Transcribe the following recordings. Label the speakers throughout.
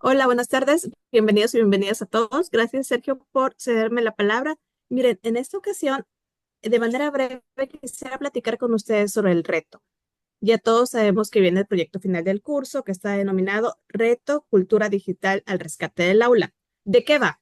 Speaker 1: Hola, buenas tardes. Bienvenidos y bienvenidas a todos. Gracias, Sergio, por cederme la palabra. Miren, en esta ocasión, de manera breve, quisiera platicar con ustedes sobre el reto. Ya todos sabemos que viene el proyecto final del curso, que está denominado Reto Cultura Digital al Rescate del Aula. ¿De qué va?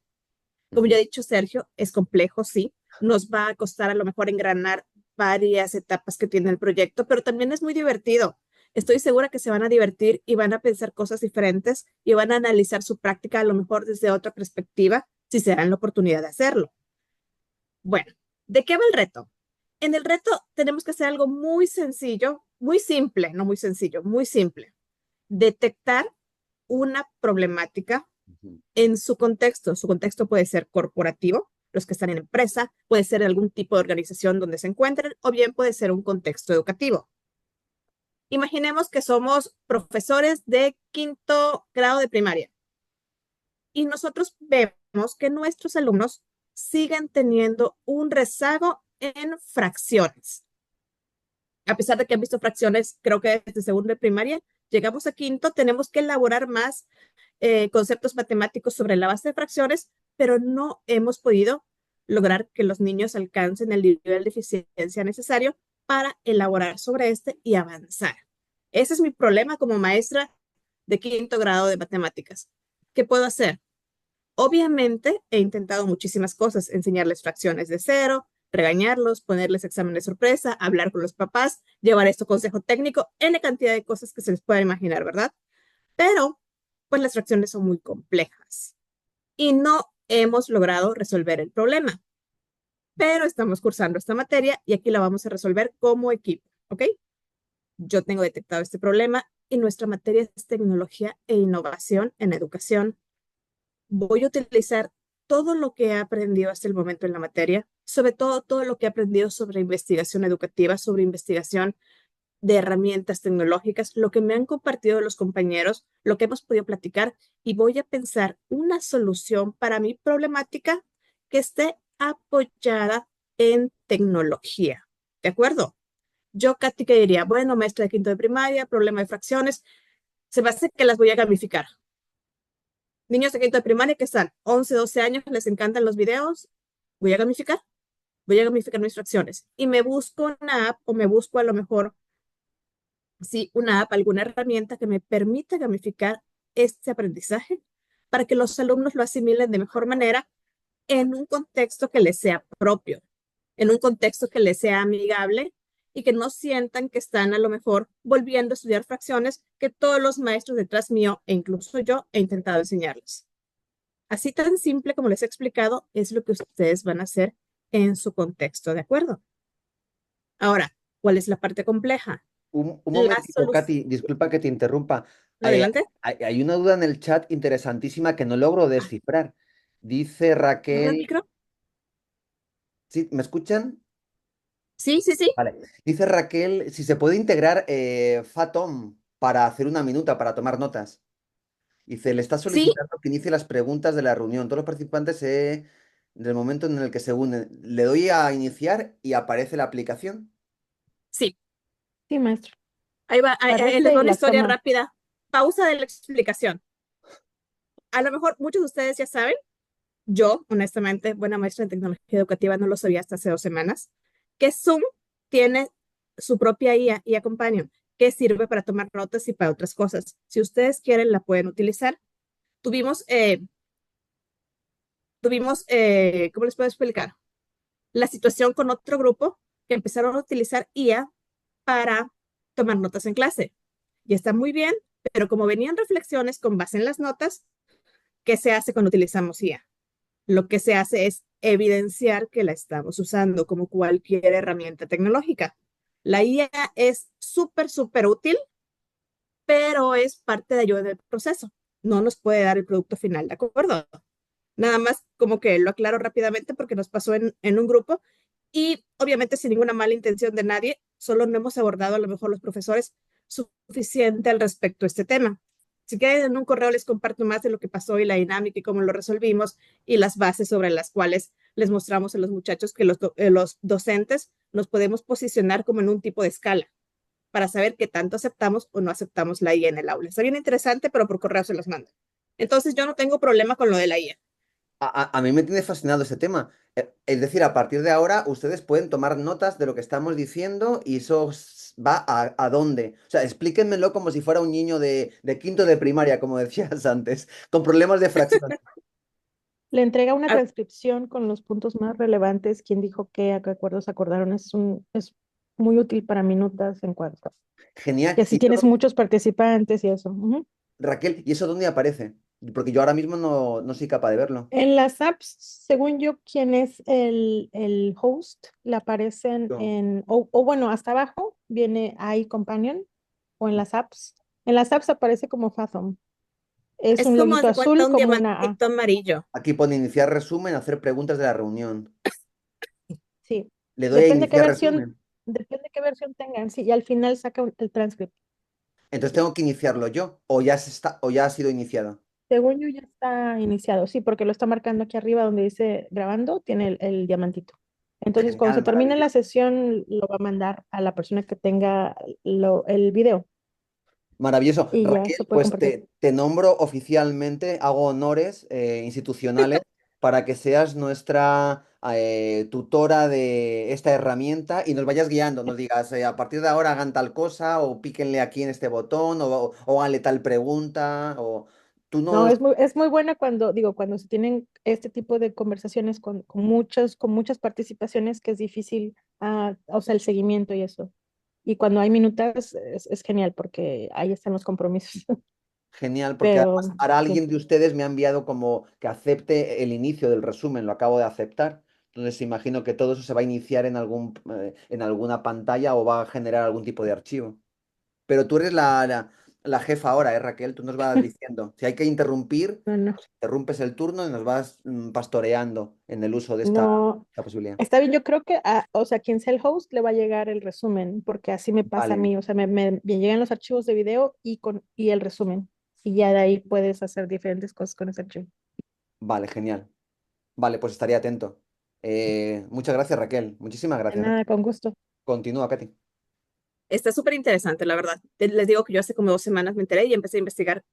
Speaker 1: Como ya
Speaker 2: Ujú.
Speaker 1: ha dicho Sergio, es complejo, sí. Nos va a costar a lo mejor engranar varias etapas que tiene el proyecto, pero también es muy divertido. Estoy segura que se van a divertir y van a pensar cosas diferentes y van a analizar su práctica a lo mejor desde otra perspectiva, si se dan la oportunidad de hacerlo. Bueno, ¿de qué va el reto? En el reto tenemos que hacer algo muy sencillo, muy simple, no muy sencillo, muy simple. Detectar una problemática
Speaker 2: Ujú.
Speaker 1: en su contexto. Su contexto puede ser corporativo, los que están en empresa, puede ser algún tipo de organización donde se encuentren, o bien puede ser un contexto educativo. Imaginemos que somos profesores de quinto grado de primaria y nosotros vemos que nuestros alumnos siguen teniendo un rezago en fracciones. A pesar de que han visto fracciones, creo que desde segundo de primaria, llegamos a quinto, tenemos que elaborar más conceptos matemáticos sobre la base de fracciones, pero no hemos podido lograr que los niños alcancen el nivel de eficiencia necesario para elaborar sobre este y avanzar. Ese es mi problema como maestra de quinto grado de matemáticas. ¿Qué puedo hacer? Obviamente he intentado muchísimas cosas, enseñarles fracciones de cero, regañarlos, ponerles examen de sorpresa, hablar con los papás, llevar esto a consejo técnico, N cantidad de cosas que se les pueda imaginar, ¿verdad? Pero, pues las fracciones son muy complejas y no hemos logrado resolver el problema, pero estamos cursando esta materia y aquí la vamos a resolver como equipo, ¿ok? Yo tengo detectado este problema y nuestra materia es tecnología e innovación en educación. Voy a utilizar todo lo que he aprendido hasta el momento en la materia, sobre todo lo que he aprendido sobre investigación educativa, sobre investigación de herramientas tecnológicas, lo que me han compartido los compañeros, lo que hemos podido platicar, y voy a pensar una solución para mi problemática que esté apoyada en tecnología. ¿De acuerdo? Yo, Katy, que diría, bueno, maestra de quinto de primaria, problema de fracciones, se me hace que las voy a gamificar. Niños de quinto de primaria que están 11, 12 años, les encantan los videos, voy a gamificar, voy a gamificar mis fracciones. Y me busco una app o me busco a lo mejor sí, una app, alguna herramienta que me permita gamificar este aprendizaje para que los alumnos lo asimilen de mejor manera en un contexto que les sea propio, en un contexto que les sea amigable y que no sientan que están a lo mejor volviendo a estudiar fracciones que todos los maestros detrás mío e incluso yo he intentado enseñarles. Así tan simple como les he explicado es lo que ustedes van a hacer en su contexto, ¿de acuerdo? Ahora, ¿cuál es la parte compleja?
Speaker 2: Un
Speaker 1: La
Speaker 2: momentito,
Speaker 1: solución.
Speaker 2: Katy, disculpa que te interrumpa.
Speaker 1: Adelante.
Speaker 2: Hay una duda en el chat interesantísima que no logro
Speaker 1: Ah,
Speaker 2: descifrar. Dice
Speaker 1: ¿abre el
Speaker 2: Raquel,
Speaker 1: micro?
Speaker 2: ¿sí? ¿Me escuchan?
Speaker 1: Sí, sí, sí.
Speaker 2: Vale. Dice Raquel si se puede integrar Fathom para hacer una minuta, para tomar notas. Dice, le está
Speaker 1: Sí,
Speaker 2: solicitando que inicie las preguntas de la reunión. Todos los participantes, del momento en el que se unen. Le doy a iniciar y aparece la aplicación.
Speaker 1: sí.
Speaker 3: Sí, maestro.
Speaker 1: Ahí va. Ahí les
Speaker 3: Parece
Speaker 1: va
Speaker 3: y
Speaker 1: una
Speaker 3: las
Speaker 1: historia
Speaker 3: toma.
Speaker 1: rápida. Pausa de la explicación. A lo mejor muchos de ustedes ya saben, yo, honestamente, buena maestra en tecnología educativa, no lo sabía hasta hace 2 semanas, que Zoom tiene su propia IA y acompañan, que sirve para tomar notas y para otras cosas. Si ustedes quieren, la pueden utilizar. Tuvimos, eh, ¿Cómo les puedo explicar? La situación con otro grupo que empezaron a utilizar IA para tomar notas en clase. Y está muy bien, pero como venían reflexiones con base en las notas, ¿qué se hace cuando utilizamos IA? Lo que se hace es evidenciar que la estamos usando como cualquier herramienta tecnológica. La IA es súper, súper útil, pero es parte de ayuda en el proceso. No nos puede dar el producto final, ¿de acuerdo? Nada más como que lo aclaro rápidamente porque nos pasó en un grupo y obviamente sin ninguna mala intención de nadie, solo no hemos abordado a lo mejor los profesores suficiente al respecto a este tema. Si quieren, en un correo les comparto más de lo que pasó y la dinámica y cómo lo resolvimos y las bases sobre las cuales les mostramos a los muchachos que los docentes nos podemos posicionar como en un tipo de escala para saber qué tanto aceptamos o no aceptamos la IA en el aula. Está bien interesante, pero por correo se los mando. Entonces yo no tengo problema con lo de la IA.
Speaker 2: A mí me tiene fascinado ese tema. Es decir, a partir de ahora ustedes pueden tomar notas de lo que estamos diciendo y eso va a dónde. O sea, explíquenmelo como si fuera un niño de quinto de primaria, como decías antes, con problemas de fracción.
Speaker 3: Le entrega una
Speaker 1: Ah,
Speaker 3: transcripción con los puntos más relevantes, quién dijo qué, a qué acuerdos acordaron. Es muy útil para minutas en cuanto.
Speaker 2: Genial.
Speaker 3: Que si
Speaker 2: ¿Y
Speaker 3: tienes
Speaker 2: eso,
Speaker 3: muchos participantes y eso. Ujú.
Speaker 2: Raquel, y eso dónde aparece? Porque yo ahora mismo no soy capaz de verlo.
Speaker 3: En las apps, según yo, quien es el host, le aparecen
Speaker 2: No.
Speaker 3: en, o bueno, hasta abajo viene iCompanion o en las apps. En las apps aparece como Fathom. Es
Speaker 1: es
Speaker 3: un
Speaker 1: como haz
Speaker 3: loguito
Speaker 1: de cuenta
Speaker 3: azul
Speaker 1: un
Speaker 3: como una A.
Speaker 1: diamantito amarillo.
Speaker 2: Aquí pone iniciar resumen, hacer preguntas de la reunión.
Speaker 3: Sí.
Speaker 2: Le doy a
Speaker 3: Depende qué
Speaker 2: iniciar
Speaker 3: versión,
Speaker 2: resumen.
Speaker 3: depende qué versión tengan. Sí, y al final saca el transcript.
Speaker 2: Entonces tengo que iniciarlo yo o ya ha sido iniciado.
Speaker 3: Según yo ya está iniciado, sí, porque lo está marcando aquí arriba donde dice grabando, tiene el diamantito. Entonces, cuando
Speaker 2: Genial,
Speaker 3: se termine la
Speaker 2: maravilloso.
Speaker 3: sesión, lo va a mandar a la persona que tenga el video
Speaker 2: Maravilloso.
Speaker 3: y ya
Speaker 2: Raquel,
Speaker 3: se puede
Speaker 2: pues
Speaker 3: compartir.
Speaker 2: te nombro oficialmente, hago honores institucionales para que seas nuestra tutora de esta herramienta y nos vayas guiando, nos digas, a partir de ahora hagan tal cosa o píquenle aquí en este botón o háganle tal pregunta o tú
Speaker 3: No,
Speaker 2: nos...
Speaker 3: es muy buena cuando, digo, cuando se tienen este tipo de conversaciones con muchas participaciones que es difícil, o sea, el seguimiento y eso. Y cuando hay minutas es genial porque ahí están los compromisos.
Speaker 2: Genial, porque además
Speaker 3: Pero
Speaker 2: ahora
Speaker 3: sí.
Speaker 2: alguien de ustedes me ha enviado como que acepte el inicio del resumen, lo acabo de aceptar. Entonces imagino que todo eso se va a iniciar en alguna pantalla o va a generar algún tipo de archivo. Pero tú eres la jefa ahora, ¿eh, Raquel? Tú nos vas diciendo. Si hay que interrumpir,
Speaker 3: No, no.
Speaker 2: pues interrumpes el turno y nos vas pastoreando en el uso de
Speaker 3: No,
Speaker 2: esta posibilidad.
Speaker 3: está bien, yo creo que, o sea, quien sea el host le va a llegar el resumen, porque así me pasa a
Speaker 2: Vale,
Speaker 3: mí, o sea, me llegan los archivos de video y el resumen, y ya de ahí puedes hacer diferentes cosas con ese archivo.
Speaker 2: vale, genial. Vale, pues estaré atento. Muchas gracias, Raquel. Muchísimas
Speaker 3: De
Speaker 2: gracias, ¿eh?
Speaker 3: nada, con gusto.
Speaker 2: Continúa, Katy.
Speaker 1: Está súper interesante, la verdad. Les digo que yo hace como 2 semanas me enteré y empecé a investigar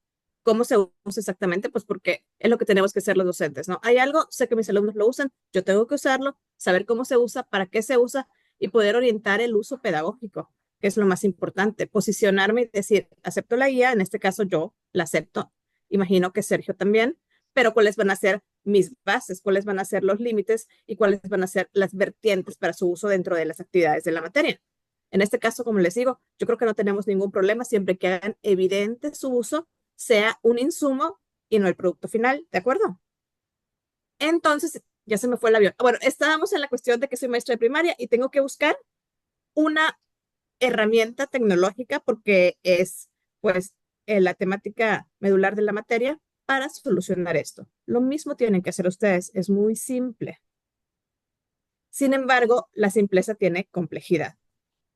Speaker 1: cómo se usa exactamente, pues porque es lo que tenemos que hacer los docentes, ¿no? Hay algo, sé que mis alumnos lo usan, yo tengo que usarlo, saber cómo se usa, para qué se usa y poder orientar el uso pedagógico, que es lo más importante. Posicionarme y decir, acepto la guía, en este caso yo la acepto, imagino que Sergio también, pero cuáles van a ser mis bases, cuáles van a ser los límites y cuáles van a ser las vertientes para su uso dentro de las actividades de la materia. En este caso, como les digo, yo creo que no tenemos ningún problema siempre que hagan evidente su uso, sea un insumo y no el producto final, ¿de acuerdo? Entonces, ya se me fue el avión. Bueno, estábamos en la cuestión de que soy maestra de primaria y tengo que buscar una herramienta tecnológica porque es, pues, la temática medular de la materia para solucionar esto. Lo mismo tienen que hacer ustedes, es muy simple. Sin embargo, la simpleza tiene complejidad.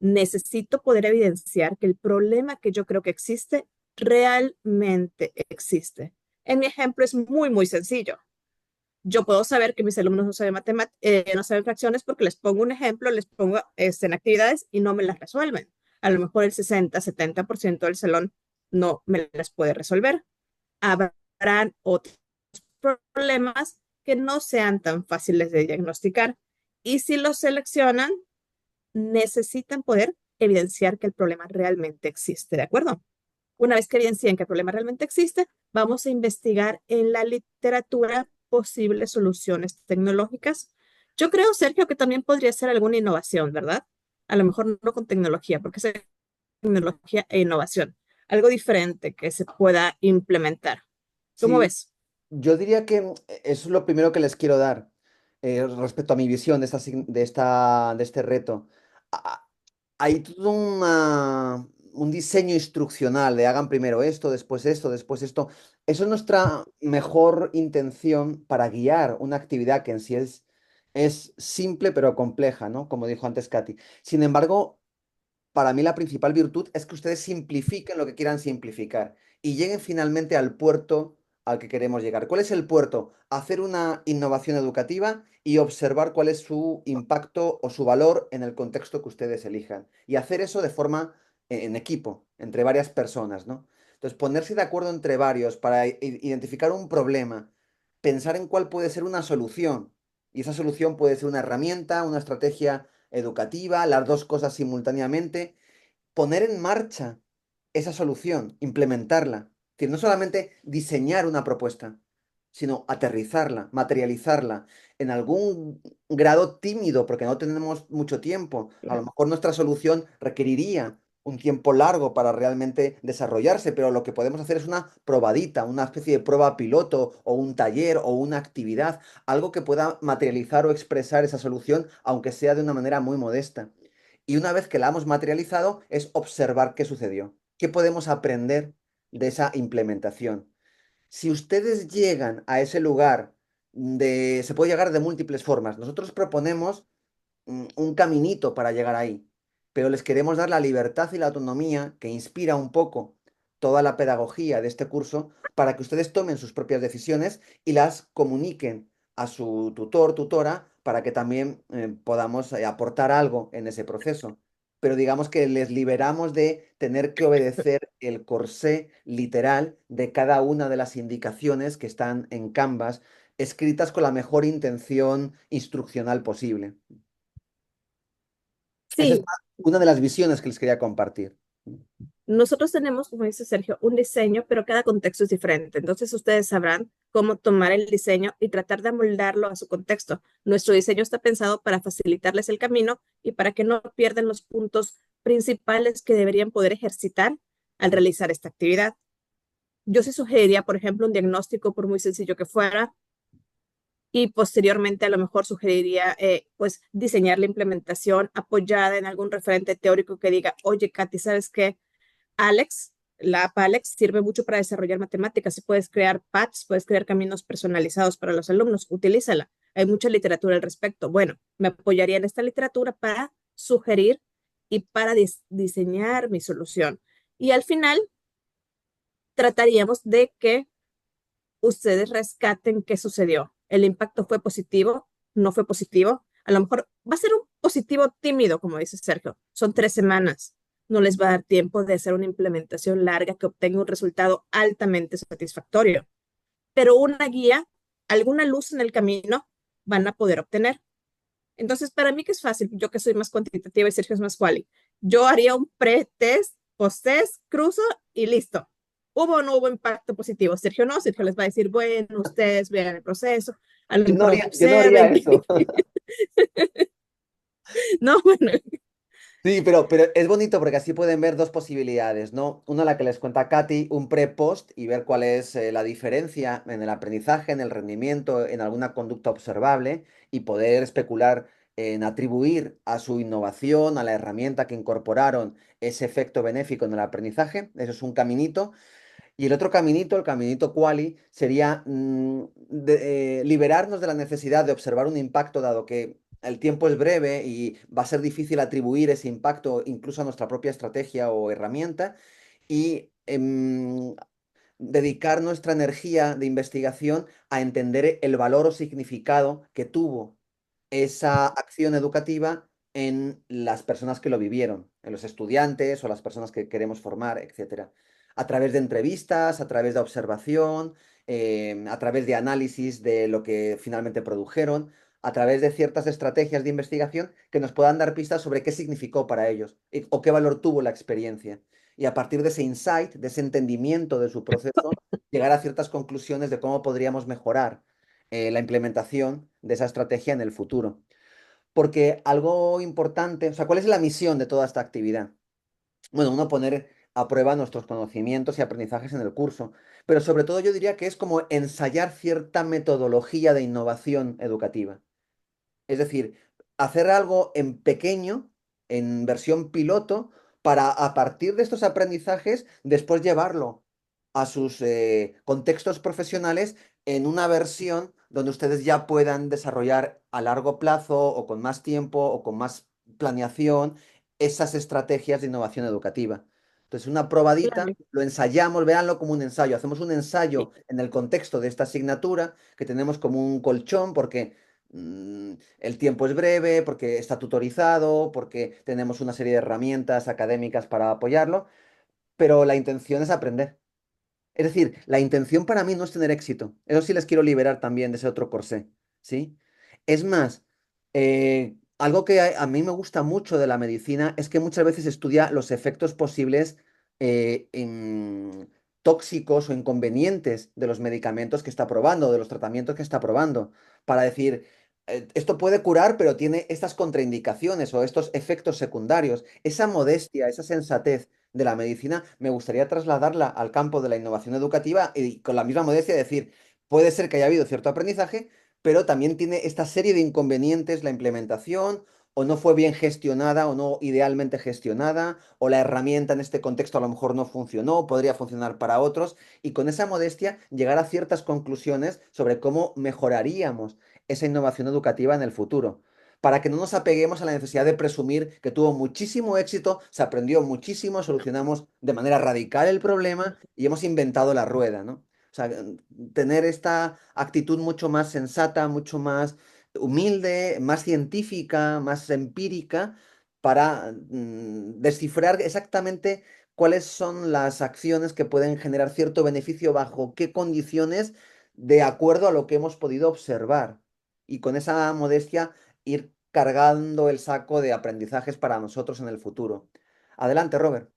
Speaker 1: Necesito poder evidenciar que el problema que yo creo que existe realmente existe. En mi ejemplo es muy, muy sencillo. Yo puedo saber que mis alumnos no saben no saben fracciones porque les pongo un ejemplo, les pongo en actividades y no me las resuelven. A lo mejor el 60-70% del salón no me las puede resolver. Habrán otros problemas que no sean tan fáciles de diagnosticar y si los seleccionan, necesitan poder evidenciar que el problema realmente existe, ¿de acuerdo? Una vez que evidencien que el problema realmente existe, vamos a investigar en la literatura posibles soluciones tecnológicas. Yo creo, Sergio, que también podría ser alguna innovación, ¿verdad? A lo mejor no con tecnología, porque es tecnología e innovación. Algo diferente que se pueda implementar. ¿Cómo
Speaker 2: Sí,
Speaker 1: ves?
Speaker 2: yo diría que eso es lo primero que les quiero dar respecto a mi visión de este reto. A- Hay todo un diseño instruccional de hagan primero esto, después esto, después esto. Eso es nuestra mejor intención para guiar una actividad que en sí es simple pero compleja, ¿no? Como dijo antes Katy. Sin embargo, para mí la principal virtud es que ustedes simplifiquen lo que quieran simplificar y lleguen finalmente al puerto al que queremos llegar. ¿Cuál es el puerto? Hacer una innovación educativa y observar cuál es su impacto o su valor en el contexto que ustedes elijan. Y hacer eso de forma en equipo, entre varias personas, ¿no? Entonces, ponerse de acuerdo entre varios para identificar un problema, pensar en cuál puede ser una solución. Y esa solución puede ser una herramienta, una estrategia educativa, las dos cosas simultáneamente, poner en marcha esa solución, implementarla. Es decir, no solamente diseñar una propuesta, sino aterrizarla, materializarla en algún grado tímido, porque no tenemos mucho tiempo. A lo mejor nuestra solución requeriría un tiempo largo para realmente desarrollarse, pero lo que podemos hacer es una probadita, una especie de prueba piloto o un taller o una actividad, algo que pueda materializar o expresar esa solución, aunque sea de una manera muy modesta. Y una vez que la hemos materializado, es observar qué sucedió, qué podemos aprender de esa implementación. Si ustedes llegan a ese lugar se puede llegar de múltiples formas. Nosotros proponemos un caminito para llegar ahí, pero les queremos dar la libertad y la autonomía que inspira un poco toda la pedagogía de este curso para que ustedes tomen sus propias decisiones y las comuniquen a su tutor, tutora, para que también podamos aportar algo en ese proceso. Pero digamos que les liberamos de tener que obedecer el corsé literal de cada una de las indicaciones que están en Canvas, escritas con la mejor intención instruccional posible. Esa es
Speaker 1: Sí,
Speaker 2: una de las visiones que les quería compartir.
Speaker 1: nosotros tenemos, como dice Sergio, un diseño, pero cada contexto es diferente. Entonces ustedes sabrán cómo tomar el diseño y tratar de amoldarlo a su contexto. Nuestro diseño está pensado para facilitarles el camino y para que no pierdan los puntos principales que deberían poder ejercitar al realizar esta actividad. Yo sí sugeriría, por ejemplo, un diagnóstico, por muy sencillo que fuera, y posteriormente a lo mejor sugeriría, pues, diseñar la implementación apoyada en algún referente teórico que diga, oye, Katy, ¿sabes qué? Alex, la app Alex sirve mucho para desarrollar matemáticas. Si puedes crear paths, puedes crear caminos personalizados para los alumnos, utilízala. Hay mucha literatura al respecto. Bueno, me apoyaría en esta literatura para sugerir y para diseñar mi solución. Y al final trataríamos de que ustedes rescaten qué sucedió. ¿El impacto fue positivo? ¿No fue positivo? A lo mejor va a ser un positivo tímido, como dice Sergio. Son 3 semanas. No les va a dar tiempo de hacer una implementación larga que obtenga un resultado altamente satisfactorio. Pero una guía, alguna luz en el camino, van a poder obtener. Entonces, para mí que es fácil, yo que soy más cuantitativa y Sergio es más quali, yo haría un pre-test, post-test, cruzo y listo. ¿Hubo o no hubo impacto positivo? Sergio no, Sergio les va a decir, bueno, ustedes vean el proceso, a lo mejor
Speaker 2: Yo no haría
Speaker 1: observen.
Speaker 2: eso.
Speaker 1: No, bueno,
Speaker 2: Sí, pero es bonito porque así pueden ver dos posibilidades, ¿no? Una la que les cuenta Katy, un pre-post y ver cuál es la diferencia en el aprendizaje, en el rendimiento, en alguna conducta observable y poder especular en atribuir a su innovación, a la herramienta que incorporaron ese efecto benéfico en el aprendizaje. Eso es un caminito. Y el otro caminito, el caminito quali, sería liberarnos de la necesidad de observar un impacto, dado que el tiempo es breve y va a ser difícil atribuir ese impacto incluso a nuestra propia estrategia o herramienta, y dedicar nuestra energía de investigación a entender el valor o significado que tuvo esa acción educativa en las personas que lo vivieron, en los estudiantes o las personas que queremos formar, etcétera. A través de entrevistas, a través de observación, a través de análisis de lo que finalmente produjeron, a través de ciertas estrategias de investigación que nos puedan dar pistas sobre qué significó para ellos o qué valor tuvo la experiencia. Y a partir de ese insight, de ese entendimiento de su proceso, llegar a ciertas conclusiones de cómo podríamos mejorar la implementación de esa estrategia en el futuro. Porque algo importante, o sea, ¿cuál es la misión de toda esta actividad? Bueno, uno poner a prueba nuestros conocimientos y aprendizajes en el curso, pero sobre todo yo diría que es como ensayar cierta metodología de innovación educativa. Es decir, hacer algo en pequeño, en versión piloto, para a partir de estos aprendizajes después llevarlo a sus contextos profesionales en una versión donde ustedes ya puedan desarrollar a largo plazo o con más tiempo o con más planeación esas estrategias de innovación educativa. Entonces, una probadita,
Speaker 3: Claro.
Speaker 2: lo ensayamos, véanlo como un ensayo. Hacemos un
Speaker 1: sí,
Speaker 2: ensayo en el contexto de esta asignatura que tenemos como un colchón porque el tiempo es breve, porque está tutorizado, porque tenemos una serie de herramientas académicas para apoyarlo, pero la intención es aprender. Es decir, la intención para mí no es tener éxito. Eso sí les quiero liberar también de ese otro corsé, ¿sí? Es más, algo que a mí me gusta mucho de la medicina es que muchas veces estudia los efectos posibles tóxicos o inconvenientes de los medicamentos que está probando, de los tratamientos que está probando, para decir, esto puede curar, pero tiene estas contraindicaciones o estos efectos secundarios. Esa modestia, esa sensatez de la medicina, me gustaría trasladarla al campo de la innovación educativa y con la misma modestia decir, puede ser que haya habido cierto aprendizaje, pero también tiene esta serie de inconvenientes la implementación, o no fue bien gestionada o no idealmente gestionada, o la herramienta en este contexto a lo mejor no funcionó, podría funcionar para otros, y con esa modestia llegar a ciertas conclusiones sobre cómo mejoraríamos esa innovación educativa en el futuro para que no nos apeguemos a la necesidad de presumir que tuvo muchísimo éxito, se aprendió muchísimo, solucionamos de manera radical el problema y hemos inventado la rueda, ¿no? O sea, tener esta actitud mucho más sensata, mucho más humilde, más científica, más empírica, para descifrar exactamente cuáles son las acciones que pueden generar cierto beneficio bajo qué condiciones, de acuerdo a lo que hemos podido observar. Y con esa modestia ir cargando el saco de aprendizajes para nosotros en el futuro. Adelante, Robert.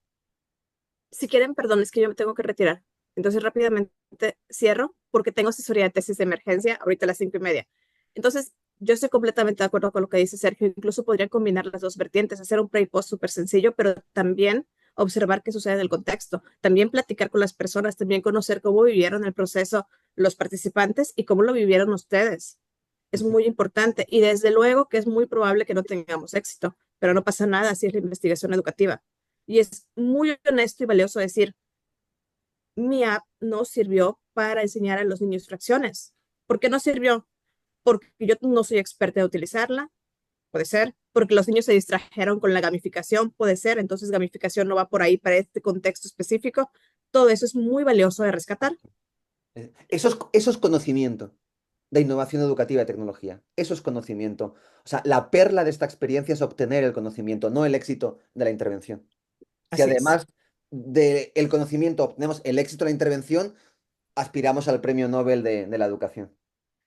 Speaker 1: Si quieren, perdón, es que yo me tengo que retirar. Entonces rápidamente cierro porque tengo asesoría de tesis de emergencia ahorita a las 5:30. Entonces, yo estoy completamente de acuerdo con lo que dice Sergio. Incluso podrían combinar las dos vertientes, hacer un pre y post súper sencillo, pero también observar qué sucede en el contexto, también platicar con las personas, también conocer cómo vivieron el proceso los participantes y cómo lo vivieron ustedes. Es muy importante y desde luego que es muy probable que no tengamos éxito, pero no pasa nada si es la investigación educativa. Y es muy honesto y valioso decir, mi app no sirvió para enseñar a los niños fracciones. ¿Por qué no sirvió? Porque yo no soy experta en utilizarla, puede ser. Porque los niños se distrajeron con la gamificación, puede ser. Entonces gamificación no va por ahí para este contexto específico. Todo eso es muy valioso de rescatar.
Speaker 2: Eso es conocimiento de innovación educativa y tecnología. Eso es conocimiento. O sea, la perla de esta experiencia es obtener el conocimiento, no el éxito de la intervención. Si
Speaker 1: Así es.
Speaker 2: además del conocimiento obtenemos el éxito de la intervención, aspiramos al premio Nobel de la educación.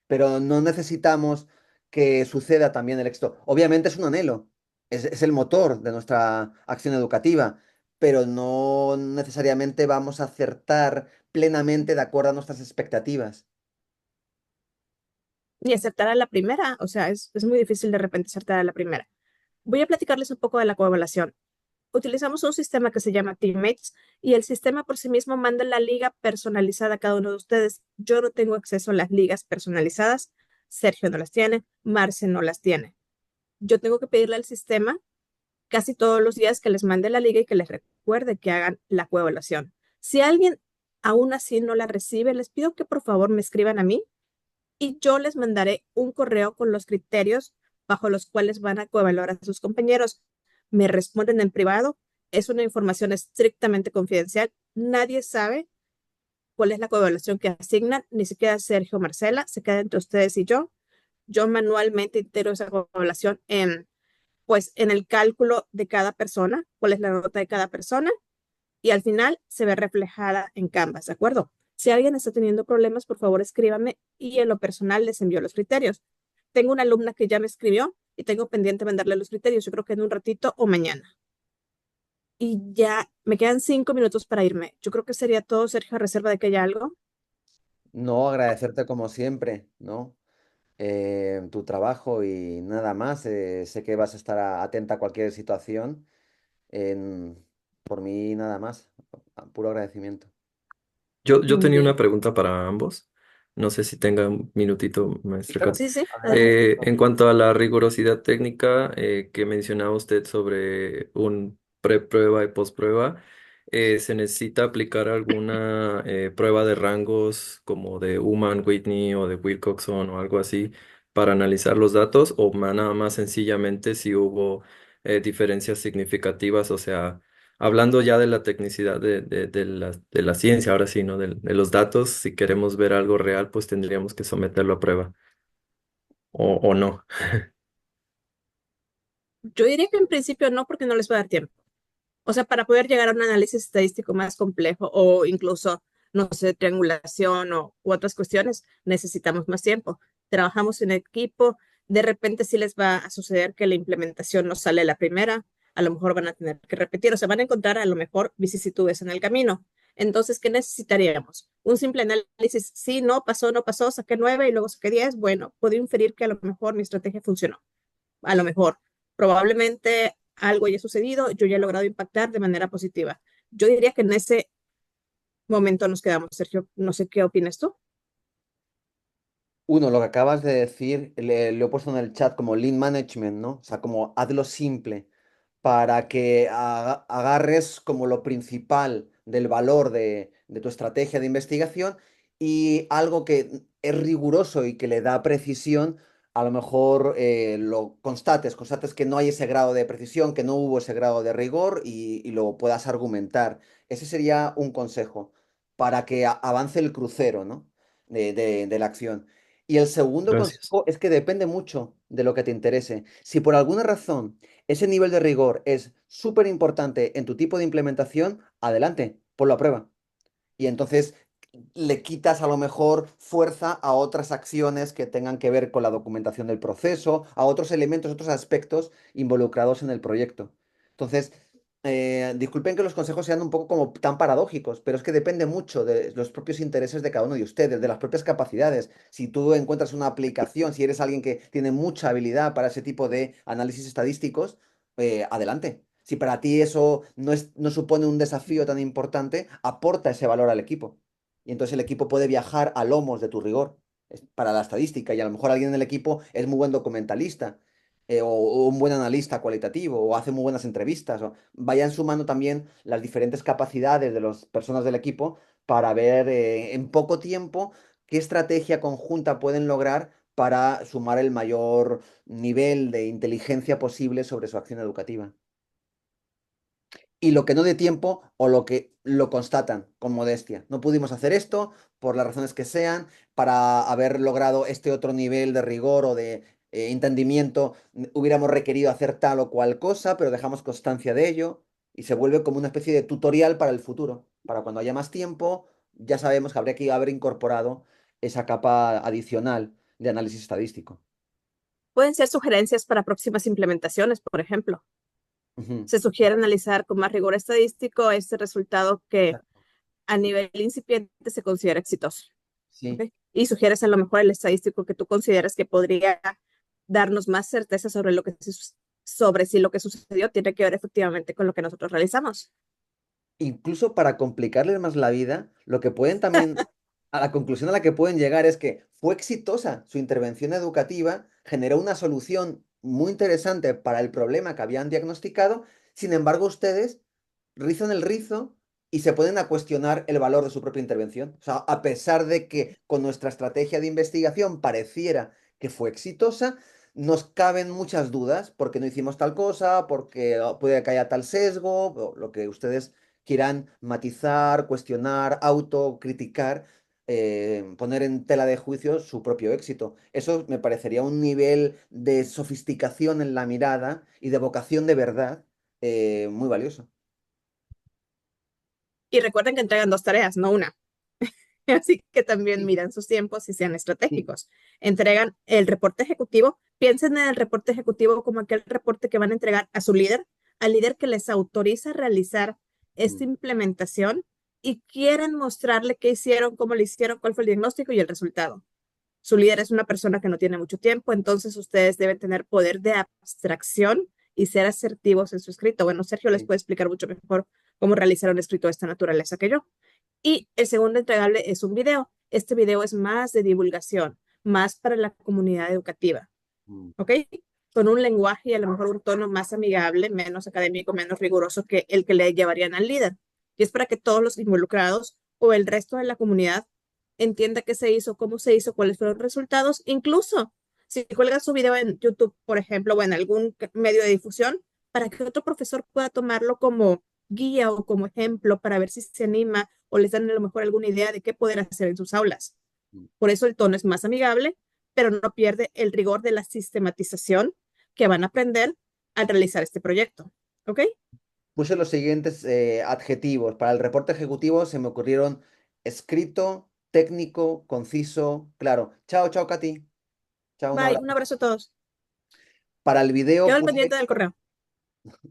Speaker 2: Pero no necesitamos que suceda también el éxito. Obviamente es un anhelo, es el motor de nuestra acción educativa, pero no necesariamente vamos a acertar plenamente de acuerdo a nuestras expectativas.
Speaker 1: Ni acertar a la primera. O sea, es muy difícil de repente acertar a la primera. Voy a platicarles un poco de la coevaluación. Utilizamos un sistema que se llama Teammates y el sistema por sí mismo manda la liga personalizada a cada uno de ustedes. Yo no tengo acceso a las ligas personalizadas. Sergio no las tiene, Marce no las tiene. Yo tengo que pedirle al sistema casi todos los días que les mande la liga y que les recuerde que hagan la coevaluación. Si alguien aún así no la recibe, les pido que por favor me escriban a mí y yo les mandaré un correo con los criterios bajo los cuales van a coevaluar a sus compañeros. Me responden en privado. Es una información estrictamente confidencial. Nadie sabe cuál es la coevaluación que asignan, ni siquiera Sergio o Marcela. Se queda entre ustedes y yo. Yo manualmente integro esa coevaluación pues, en el cálculo de cada persona, cuál es la nota de cada persona, y al final se ve reflejada en Canvas, ¿de acuerdo? Si alguien está teniendo problemas, por favor escríbame y en lo personal les envío los criterios. Tengo una alumna que ya me escribió y tengo pendiente mandarle los criterios, yo creo que en un ratito o mañana. Y ya me quedan 5 minutos para irme. Yo creo que sería todo, Sergio, a reserva de que haya algo.
Speaker 2: No, agradecerte como siempre, ¿no? Tu trabajo y nada más. Sé que vas a estar atenta a cualquier situación. En- por mí, nada más. Puro agradecimiento.
Speaker 4: Yo
Speaker 1: Muy
Speaker 4: tenía
Speaker 1: bien.
Speaker 4: una pregunta para ambos. No sé si tenga un minutito,
Speaker 2: Sí,
Speaker 4: maestra
Speaker 2: claro.
Speaker 4: Kat.
Speaker 1: Sí, sí,
Speaker 2: Adelante.
Speaker 1: adelante.
Speaker 4: En cuanto a la rigurosidad técnica que mencionaba usted sobre un pre-prueba y post-prueba, ¿se necesita aplicar alguna prueba de rangos como de Human, Whitney o de Wilcoxon o algo así para analizar los datos? ¿O nada más sencillamente si hubo diferencias significativas? O sea, hablando ya de la tecnicidad de la ciencia, ahora sí, ¿no? De los datos, si queremos ver algo real, pues tendríamos que someterlo a prueba o no.
Speaker 1: Yo diría que en principio no, porque no les va a dar tiempo. O sea, para poder llegar a un análisis estadístico más complejo o incluso no sé, triangulación u otras cuestiones, necesitamos más tiempo. Trabajamos en equipo, de repente sí les va a suceder que la implementación no sale la primera, a lo mejor van a tener que repetir o se van a encontrar a lo mejor vicisitudes en el camino. Entonces, ¿qué necesitaríamos? Un simple análisis, sí, no pasó, no pasó, saqué 9 y luego saqué 10. Bueno, puedo inferir que a lo mejor mi estrategia funcionó. A lo mejor, probablemente algo haya sucedido, yo ya he logrado impactar de manera positiva. Yo diría que en ese momento nos quedamos, Sergio. No sé qué opinas tú.
Speaker 2: Uno, lo que acabas de decir, le he puesto en el chat como lean management, ¿no? O sea, como hazlo simple para que agarres como lo principal del valor de tu estrategia de investigación y algo que es riguroso y que le da precisión, a lo mejor lo constates que no hay ese grado de precisión, que no hubo ese grado de rigor y lo puedas argumentar. Ese sería un consejo para que avance el crucero, ¿no? de la acción. Y el segundo
Speaker 4: Gracias.
Speaker 2: consejo es que depende mucho de lo que te interese. Si por alguna razón ese nivel de rigor es súper importante en tu tipo de implementación, adelante, ponlo a prueba. Y entonces le quitas a lo mejor fuerza a otras acciones que tengan que ver con la documentación del proceso, a otros elementos, otros aspectos involucrados en el proyecto. Entonces, disculpen que los consejos sean un poco como tan paradójicos, pero es que depende mucho de los propios intereses de cada uno de ustedes, de las propias capacidades. Si tú encuentras una aplicación, si eres alguien que tiene mucha habilidad para ese tipo de análisis estadísticos, adelante. Si para ti eso no supone un desafío tan importante, aporta ese valor al equipo. Y entonces el equipo puede viajar a lomos de tu rigor para la estadística. Y a lo mejor alguien en el equipo es muy buen documentalista o un buen analista cualitativo o hace muy buenas entrevistas. O vayan sumando también las diferentes capacidades de las personas del equipo para ver en poco tiempo qué estrategia conjunta pueden lograr para sumar el mayor nivel de inteligencia posible sobre su acción educativa. Y lo que no dé tiempo o lo que lo constatan con modestia. No pudimos hacer esto por las razones que sean, para haber logrado este otro nivel de rigor o de entendimiento, hubiéramos requerido hacer tal o cual cosa, pero dejamos constancia de ello y se vuelve como una especie de tutorial para el futuro. Para cuando haya más tiempo, ya sabemos que habría que haber incorporado esa capa adicional de análisis estadístico.
Speaker 1: Pueden ser sugerencias para próximas implementaciones, por ejemplo.
Speaker 2: Ujú.
Speaker 1: Se sugiere analizar con más rigor estadístico este resultado que
Speaker 2: Exacto.
Speaker 1: a nivel incipiente se considera exitoso.
Speaker 2: Sí.
Speaker 1: ¿Ok? Y sugieres a lo mejor el estadístico que tú consideras que podría darnos más certeza sobre sobre si lo que sucedió tiene que ver efectivamente con lo que nosotros realizamos.
Speaker 2: Incluso para complicarles más la vida, lo que pueden también, a la conclusión a la que pueden llegar es que fue exitosa su intervención educativa, generó una solución muy interesante para el problema que habían diagnosticado, sin embargo ustedes rizan el rizo y se pueden a cuestionar el valor de su propia intervención. O sea, a pesar de que con nuestra estrategia de investigación pareciera que fue exitosa, nos caben muchas dudas porque no hicimos tal cosa, porque puede que haya tal sesgo, o lo que ustedes quieran matizar, cuestionar, autocriticar, poner en tela de juicio su propio éxito. Eso me parecería un nivel de sofisticación en la mirada y de vocación de verdad muy valioso.
Speaker 1: Y recuerden que entregan 2 tareas, no una. Así que también
Speaker 2: Sí,
Speaker 1: miran sus tiempos y sean
Speaker 2: sí.
Speaker 1: estratégicos. Entregan el reporte ejecutivo. Piensen en el reporte ejecutivo como aquel reporte que van a entregar a su líder, al líder que les autoriza a realizar esta
Speaker 2: Mm,
Speaker 1: implementación y quieren mostrarle qué hicieron, cómo lo hicieron, cuál fue el diagnóstico y el resultado. Su líder es una persona que no tiene mucho tiempo, entonces ustedes deben tener poder de abstracción y ser asertivos en su escrito. Bueno, Sergio les
Speaker 2: sí.
Speaker 1: puede explicar mucho mejor cómo realizar un escrito de esta naturaleza que yo. Y el segundo entregable es un video. Este video es más de divulgación, más para la comunidad educativa,
Speaker 2: Mm.
Speaker 1: ¿ok? Con un lenguaje y a lo mejor un tono más amigable, menos académico, menos riguroso que el que le llevarían al líder. Y es para que todos los involucrados o el resto de la comunidad entienda qué se hizo, cómo se hizo, cuáles fueron los resultados. Incluso si cuelga su video en YouTube, por ejemplo, o en algún medio de difusión, para que otro profesor pueda tomarlo como guía o como ejemplo para ver si se anima o les dan a lo mejor alguna idea de qué poder hacer en sus aulas.
Speaker 2: Mm.
Speaker 1: Por eso el tono es más amigable, pero no pierde el rigor de la sistematización que van a aprender al realizar este proyecto. ¿Ok?
Speaker 2: Puse los siguientes adjetivos. Para el reporte ejecutivo se me ocurrieron escrito, técnico, conciso, claro. Chao, chao, Katy. Chao, un
Speaker 1: Bye, un
Speaker 2: abrazo.
Speaker 1: abrazo a todos.
Speaker 2: Para el video
Speaker 1: Quedo al
Speaker 2: puse
Speaker 1: pendiente del correo.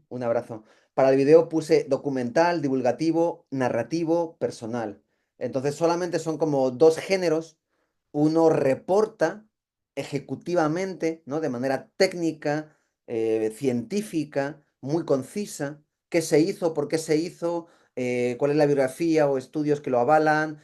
Speaker 2: un abrazo. Para el video puse documental, divulgativo, narrativo, personal. Entonces solamente son como dos géneros. Uno reporta ejecutivamente, ¿no? De manera técnica, científica, muy concisa, qué se hizo, por qué se hizo, cuál es la biografía o estudios que lo avalan,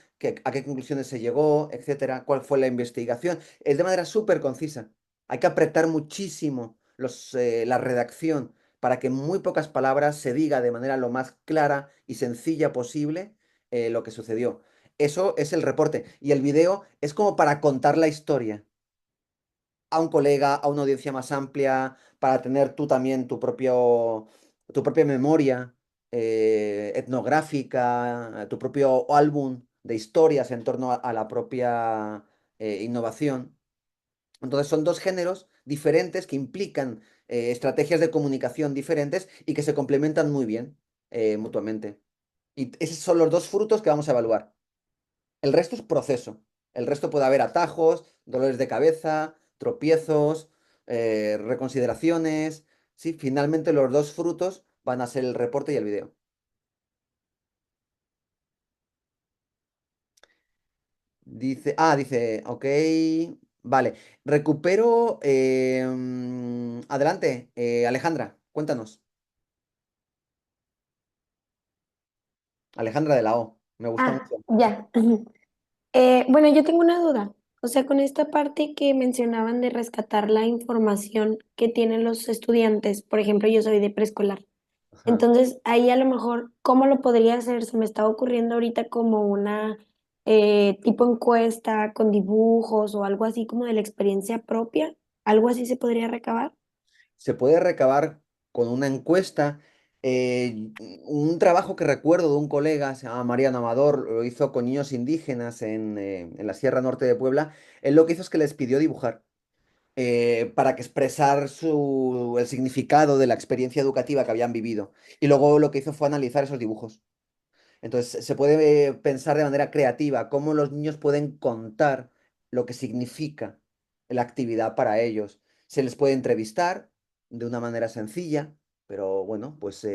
Speaker 2: a qué conclusiones se llegó, etcétera, cuál fue la investigación. Es de manera súper concisa. Hay que apretar muchísimo la redacción para que en muy pocas palabras se diga de manera lo más clara y sencilla posible lo que sucedió. Eso es el reporte. Y el video es como para contar la historia a un colega, a una audiencia más amplia, para tener tú también tu propia memoria etnográfica, tu propio álbum de historias en torno a la propia innovación. Entonces son dos géneros diferentes que implican estrategias de comunicación diferentes y que se complementan muy bien mutuamente. Y esos son los dos frutos que vamos a evaluar. El resto es proceso. El resto puede haber atajos, dolores de cabeza, tropiezos, reconsideraciones. Sí, finalmente los dos frutos van a ser el reporte y el video. Dice, ok, vale. Recupero. Adelante, Alejandra, cuéntanos. Alejandra de la O, me gusta
Speaker 5: Ah,
Speaker 2: mucho.
Speaker 5: ya. Bueno, yo tengo una duda. O sea, con esta parte que mencionaban de rescatar la información que tienen los estudiantes, por ejemplo, yo soy de preescolar.
Speaker 2: Ajá.
Speaker 5: Entonces, ahí a lo mejor, ¿cómo lo podría hacer? Se me está ocurriendo ahorita como una tipo encuesta con dibujos o algo así como de la experiencia propia. ¿Algo así se podría recabar?
Speaker 2: Se puede recabar con una encuesta. Un trabajo que recuerdo de un colega, se llama Mariano Amador, lo hizo con niños indígenas en la Sierra Norte de Puebla. Él lo que hizo es que les pidió dibujar para que expresar el significado de la experiencia educativa que habían vivido. Y luego lo que hizo fue analizar esos dibujos. Entonces, se puede pensar de manera creativa cómo los niños pueden contar lo que significa la actividad para ellos. Se les puede entrevistar de una manera sencilla, pero bueno, pues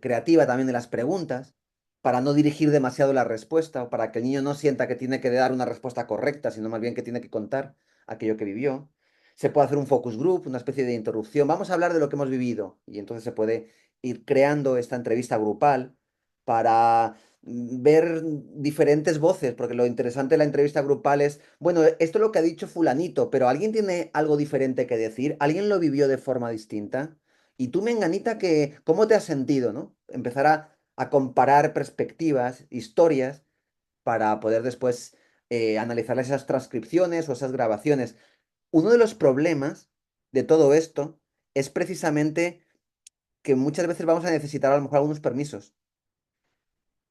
Speaker 2: creativa también de las preguntas, para no dirigir demasiado la respuesta, o para que el niño no sienta que tiene que dar una respuesta correcta, sino más bien que tiene que contar aquello que vivió. Se puede hacer un focus group, una especie de interrupción. Vamos a hablar de lo que hemos vivido y entonces se puede ir creando esta entrevista grupal para ver diferentes voces, porque lo interesante de la entrevista grupal es, bueno, esto es lo que ha dicho fulanito, pero ¿alguien tiene algo diferente que decir? ¿Alguien lo vivió de forma distinta? Y tú, Menganita, que, ¿cómo te has sentido, no? Empezar a comparar perspectivas, historias, para poder después analizar esas transcripciones o esas grabaciones. Uno de los problemas de todo esto es precisamente que muchas veces vamos a necesitar a lo mejor algunos permisos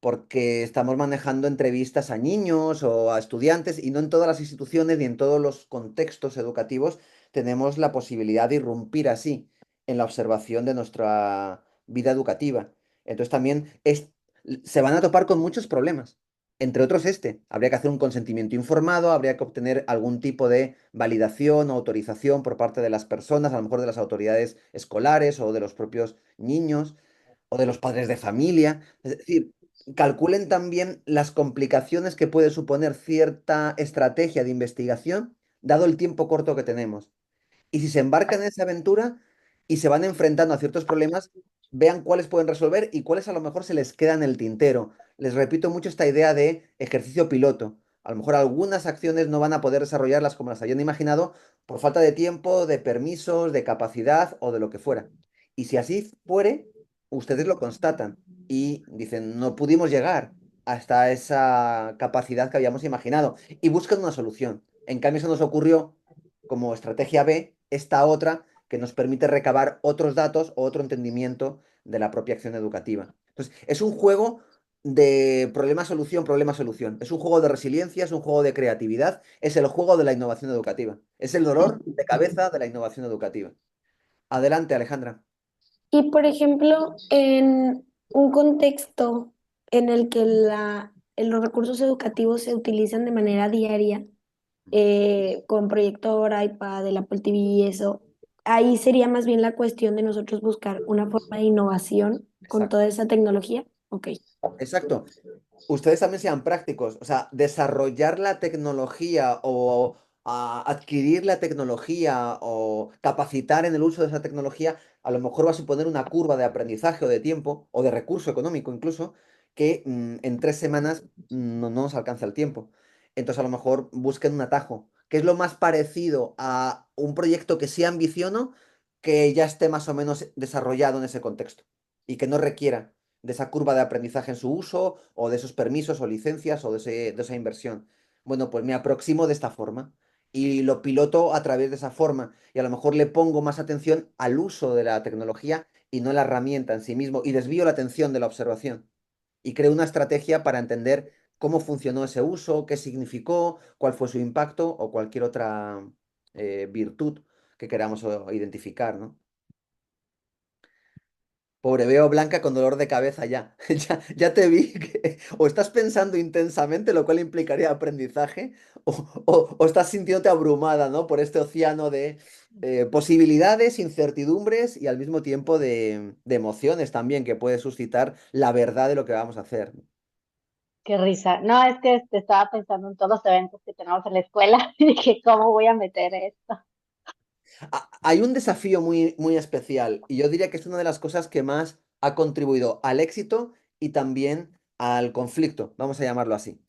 Speaker 2: porque estamos manejando entrevistas a niños o a estudiantes y no en todas las instituciones ni en todos los contextos educativos tenemos la posibilidad de irrumpir así en la observación de nuestra vida educativa. Entonces también se van a topar con muchos problemas. Entre otros este, habría que hacer un consentimiento informado, habría que obtener algún tipo de validación o autorización por parte de las personas, a lo mejor de las autoridades escolares o de los propios niños o de los padres de familia. Es decir, calculen también las complicaciones que puede suponer cierta estrategia de investigación, dado el tiempo corto que tenemos. Y si se embarcan en esa aventura y se van enfrentando a ciertos problemas, vean cuáles pueden resolver y cuáles a lo mejor se les queda en el tintero. Les repito mucho esta idea de ejercicio piloto. A lo mejor algunas acciones no van a poder desarrollarlas como las hayan imaginado por falta de tiempo, de permisos, de capacidad o de lo que fuera. Y si así fuere, ustedes lo constatan y dicen, no pudimos llegar hasta esa capacidad que habíamos imaginado y buscan una solución. En cambio, se nos ocurrió como estrategia B esta otra que nos permite recabar otros datos o otro entendimiento de la propia acción educativa. Entonces, es un juego de problema-solución, problema-solución. Es un juego de resiliencia, es un juego de creatividad, es el juego de la innovación educativa. Es el dolor de cabeza de la innovación educativa. Adelante, Alejandra.
Speaker 5: Y por ejemplo, en un contexto en el que los recursos educativos se utilizan de manera diaria, con proyector, iPad, el Apple TV y eso, ahí sería más bien la cuestión de nosotros buscar una forma de innovación con
Speaker 2: Exacto.
Speaker 5: toda esa tecnología. Ok.
Speaker 2: Exacto. Ustedes también sean prácticos, o sea, desarrollar la tecnología o adquirir la tecnología o capacitar en el uso de esa tecnología, a lo mejor va a suponer una curva de aprendizaje o de tiempo o de recurso económico incluso, que en 3 semanas no nos alcanza el tiempo. Entonces a lo mejor busquen un atajo, que es lo más parecido a un proyecto que sí ambiciono, que ya esté más o menos desarrollado en ese contexto y que no requiera de esa curva de aprendizaje en su uso, o de esos permisos o licencias, o de esa inversión. Bueno, pues me aproximo de esta forma y lo piloto a través de esa forma. Y a lo mejor le pongo más atención al uso de la tecnología y no a la herramienta en sí mismo, y desvío la atención de la observación. Y creo una estrategia para entender cómo funcionó ese uso, qué significó, cuál fue su impacto o cualquier otra virtud que queramos identificar, ¿no? Pobre, veo a Blanca con dolor de cabeza ya. Ya te vi que o estás pensando intensamente, lo cual implicaría aprendizaje, o estás sintiéndote abrumada, ¿no? Por este océano de posibilidades, incertidumbres y al mismo tiempo de emociones también que puede suscitar la verdad de lo que vamos a hacer.
Speaker 6: Qué risa. No, es que estaba pensando en todos los eventos que tenemos en la escuela y dije, ¿cómo voy a meter esto?
Speaker 2: Hay un desafío muy, muy especial y yo diría que es una de las cosas que más ha contribuido al éxito y también al conflicto, vamos a llamarlo así.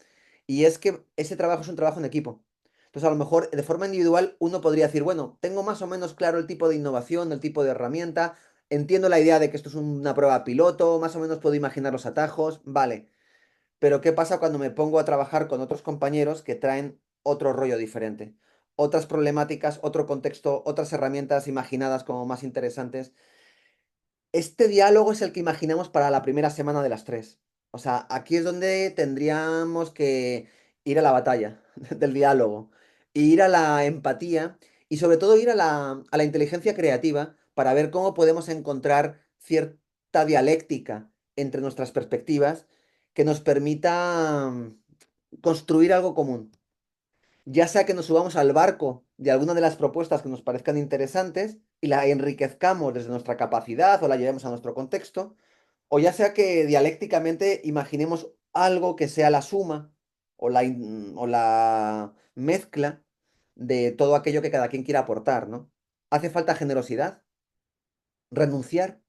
Speaker 2: Y es que ese trabajo es un trabajo en equipo. Entonces, a lo mejor de forma individual uno podría decir, bueno, tengo más o menos claro el tipo de innovación, el tipo de herramienta, entiendo la idea de que esto es una prueba piloto, más o menos puedo imaginar los atajos, vale. Pero ¿qué pasa cuando me pongo a trabajar con otros compañeros que traen otro rollo diferente? Otras problemáticas, otro contexto, otras herramientas imaginadas como más interesantes. Este diálogo es el que imaginamos para la primera semana de las 3. O sea, aquí es donde tendríamos que ir a la batalla del diálogo, ir a la empatía y sobre todo ir a la inteligencia creativa para ver cómo podemos encontrar cierta dialéctica entre nuestras perspectivas que nos permita construir algo común, ya sea que nos subamos al barco de alguna de las propuestas que nos parezcan interesantes y la enriquezcamos desde nuestra capacidad o la llevemos a nuestro contexto, o ya sea que dialécticamente imaginemos algo que sea la suma o la mezcla de todo aquello que cada quien quiera aportar, ¿no? Hace falta generosidad, renunciar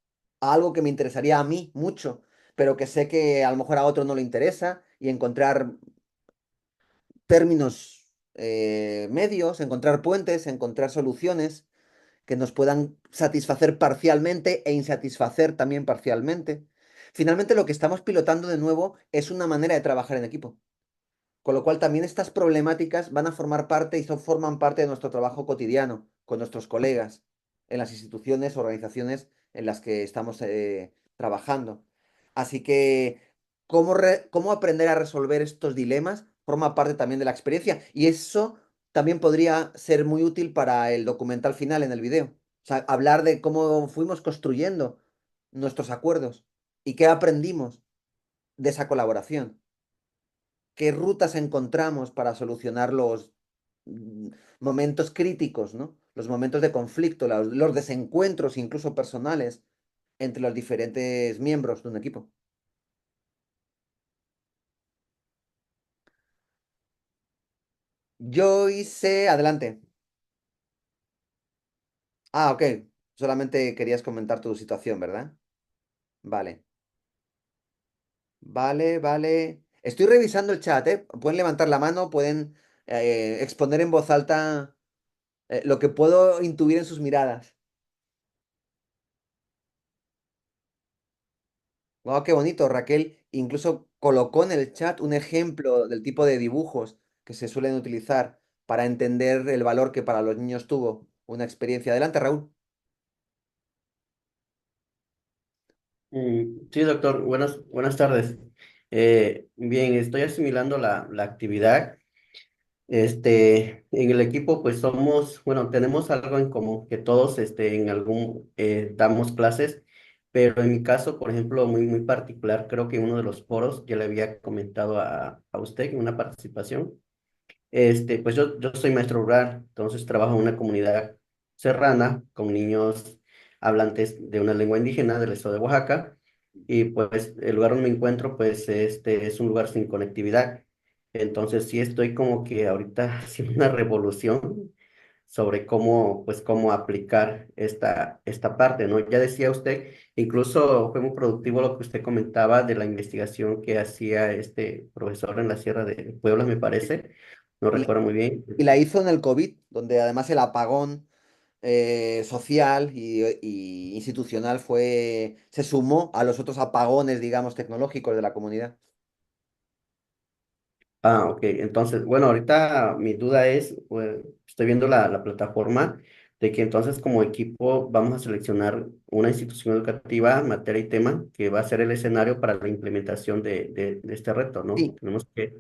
Speaker 2: a algo que me interesaría a mí mucho, pero que sé que a lo mejor a otro no le interesa, y encontrar términos medios, encontrar puentes, encontrar soluciones que nos puedan satisfacer parcialmente e insatisfacer también parcialmente. Finalmente, lo que estamos pilotando de nuevo es una manera de trabajar en equipo, con lo cual también estas problemáticas van a formar parte y forman parte de nuestro trabajo cotidiano con nuestros colegas en las instituciones, organizaciones en las que estamos trabajando. Así que cómo aprender a resolver estos dilemas forma parte también de la experiencia, y eso también podría ser muy útil para el documental final en el video. O sea, hablar de cómo fuimos construyendo nuestros acuerdos y qué aprendimos de esa colaboración, qué rutas encontramos para solucionar los mm, momentos críticos, ¿no? Los momentos de conflicto, los desencuentros incluso personales entre los diferentes miembros de un equipo. Yo hice, adelante. Ah, ok. Solamente querías comentar tu situación, ¿verdad? Vale. Vale, vale. Estoy revisando el chat, ¿eh? Pueden levantar la mano, pueden exponer en voz alta lo que puedo intuir en sus miradas. Wow, qué bonito. Raquel incluso colocó en el chat un ejemplo del tipo de dibujos que se suelen utilizar para entender el valor que para los niños tuvo una experiencia. Adelante, Raúl.
Speaker 7: Sí, doctor, buenas tardes. Bien, estoy asimilando la actividad. En el equipo, pues somos, bueno, tenemos algo en común, que todos, en algún, damos clases, pero en mi caso, por ejemplo, muy particular, creo que uno de los foros, ya le había comentado a usted en una participación, pues yo soy maestro rural, entonces trabajo en una comunidad serrana con niños hablantes de una lengua indígena del estado de Oaxaca, y pues el lugar donde me encuentro, pues es un lugar sin conectividad. Entonces sí estoy como que ahorita haciendo una revolución sobre cómo aplicar esta parte, ¿no? Ya decía usted, incluso fue muy productivo lo que usted comentaba de la investigación que hacía este profesor en la Sierra de Puebla, me parece, no
Speaker 2: Y,
Speaker 7: recuerdo muy bien.
Speaker 2: y la hizo en el COVID, donde además el apagón social y institucional se sumó a los otros apagones, digamos, tecnológicos de la comunidad.
Speaker 7: Ah, ok. Entonces, bueno, ahorita mi duda es, pues, estoy viendo la plataforma de que entonces como equipo vamos a seleccionar una institución educativa, materia y tema, que va a ser el escenario para la implementación de este reto, ¿no?
Speaker 2: Sí,
Speaker 7: Tenemos que...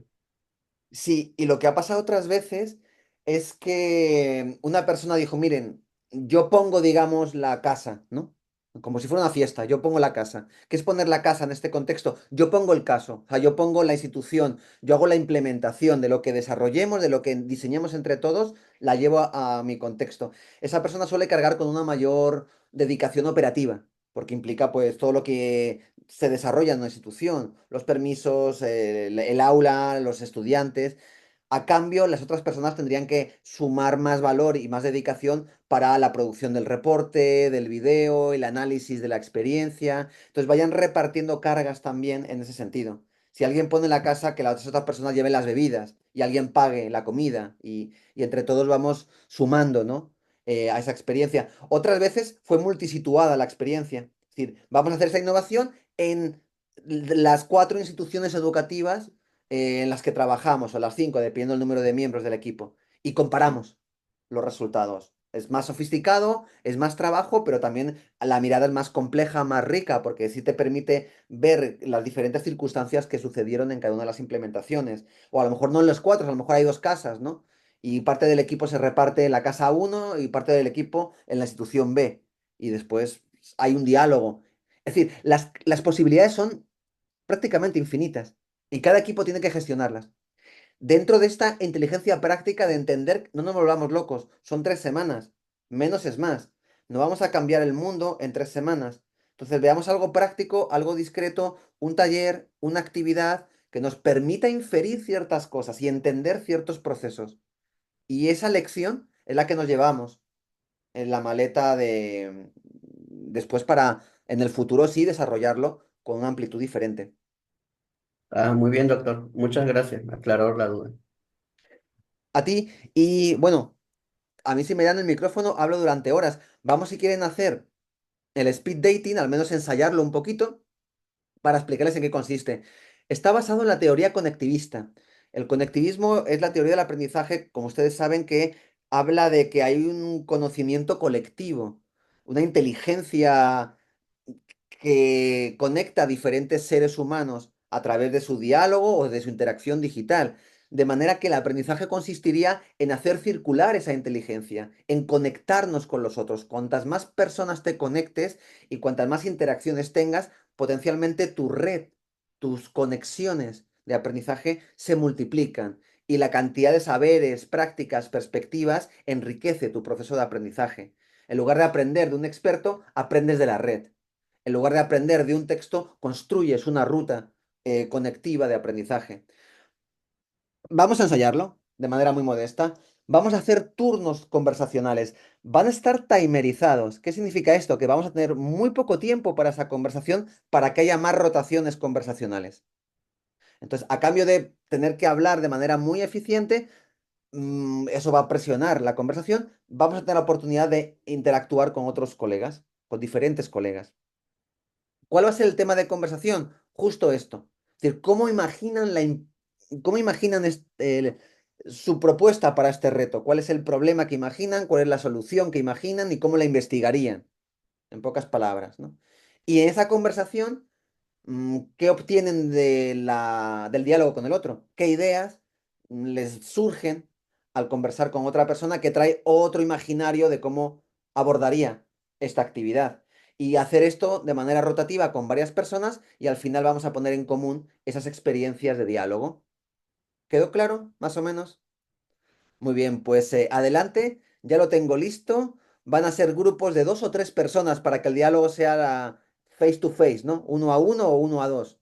Speaker 2: sí, y lo que ha pasado otras veces es que una persona dijo, miren, yo pongo, digamos, la casa, ¿no? Como si fuera una fiesta, yo pongo la casa. ¿Qué es poner la casa en este contexto? Yo pongo el caso, o sea, yo pongo la institución, yo hago la implementación de lo que desarrollemos, de lo que diseñemos entre todos, la llevo a mi contexto. Esa persona suele cargar con una mayor dedicación operativa, porque implica pues todo lo que se desarrolla en una institución, los permisos, el aula, los estudiantes. A cambio, las otras personas tendrían que sumar más valor y más dedicación para la producción del reporte, del video, el análisis de la experiencia. Entonces vayan repartiendo cargas también en ese sentido. Si alguien pone en la casa, que las otras personas lleven las bebidas y alguien pague la comida y entre todos vamos sumando, ¿no? A esa experiencia. Otras veces fue multisituada la experiencia. Es decir, vamos a hacer esa innovación en las 4 instituciones educativas en las que trabajamos, o las 5, dependiendo del número de miembros del equipo, y comparamos los resultados. Es más sofisticado, es más trabajo, pero también la mirada es más compleja, más rica, porque sí te permite ver las diferentes circunstancias que sucedieron en cada una de las implementaciones. O a lo mejor no en los 4, a lo mejor hay 2 casas, ¿no? Y parte del equipo se reparte en la casa 1 y parte del equipo en la institución B. Y después hay un diálogo. Es decir, las posibilidades son prácticamente infinitas y cada equipo tiene que gestionarlas. Dentro de esta inteligencia práctica de entender, no nos volvamos locos, son 3 semanas, menos es más. No vamos a cambiar el mundo en 3 semanas. Entonces veamos algo práctico, algo discreto, un taller, una actividad que nos permita inferir ciertas cosas y entender ciertos procesos. Y esa lección es la que nos llevamos en la maleta de después para en el futuro sí desarrollarlo con una amplitud diferente.
Speaker 7: Ah, muy bien, doctor. Muchas gracias. Aclaró la duda.
Speaker 2: A ti, y bueno, a mí si me dan el micrófono hablo durante horas. Vamos si quieren hacer el speed dating, al menos ensayarlo un poquito, para explicarles en qué consiste. Está basado en la teoría conectivista. El conectivismo es la teoría del aprendizaje, como ustedes saben, que habla de que hay un conocimiento colectivo, una inteligencia que conecta a diferentes seres humanos a través de su diálogo o de su interacción digital. De manera que el aprendizaje consistiría en hacer circular esa inteligencia, en conectarnos con los otros. Cuantas más personas te conectes y cuantas más interacciones tengas, potencialmente tu red, tus conexiones de aprendizaje se multiplican y la cantidad de saberes, prácticas, perspectivas enriquece tu proceso de aprendizaje. En lugar de aprender de un experto, aprendes de la red. En lugar de aprender de un texto, construyes una ruta conectiva de aprendizaje. Vamos a ensayarlo de manera muy modesta. Vamos a hacer turnos conversacionales. Van a estar timerizados. ¿Qué significa esto? Que vamos a tener muy poco tiempo para esa conversación para que haya más rotaciones conversacionales. Entonces, a cambio de tener que hablar de manera muy eficiente, eso va a presionar la conversación. Vamos a tener la oportunidad de interactuar con otros colegas, con diferentes colegas. ¿Cuál va a ser el tema de conversación? Justo esto. Es decir, cómo imaginan su propuesta para este reto? ¿Cuál es el problema que imaginan? ¿Cuál es la solución que imaginan? ¿Y cómo la investigarían? En pocas palabras, ¿no? Y en esa conversación, ¿qué obtienen del diálogo con el otro? ¿Qué ideas les surgen al conversar con otra persona que trae otro imaginario de cómo abordaría esta actividad? Y hacer esto de manera rotativa con varias personas y al final vamos a poner en común esas experiencias de diálogo. ¿Quedó claro, más o menos? Muy bien, pues adelante, ya lo tengo listo. Van a ser grupos de 2 o 3 personas para que el diálogo sea face to face, ¿no? 1 a 1 o 1 a 2.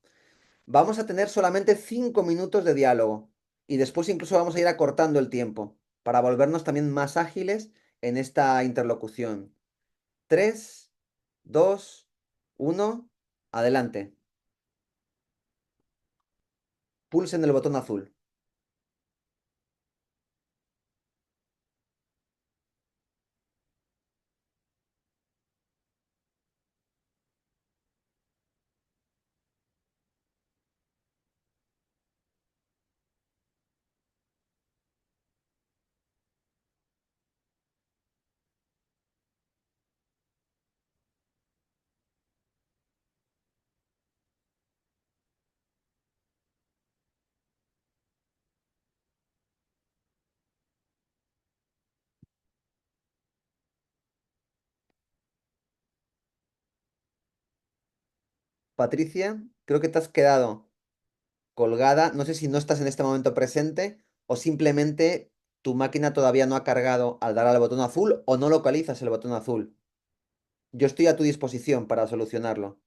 Speaker 2: Vamos a tener solamente 5 minutos de diálogo y después incluso vamos a ir acortando el tiempo para volvernos también más ágiles en esta interlocución. 3, 2, 1, adelante. Pulsen el botón azul. Patricia, creo que te has quedado colgada. No sé si no estás en este momento presente o simplemente tu máquina todavía no ha cargado al dar al botón azul o no localizas el botón azul. Yo estoy a tu disposición para solucionarlo.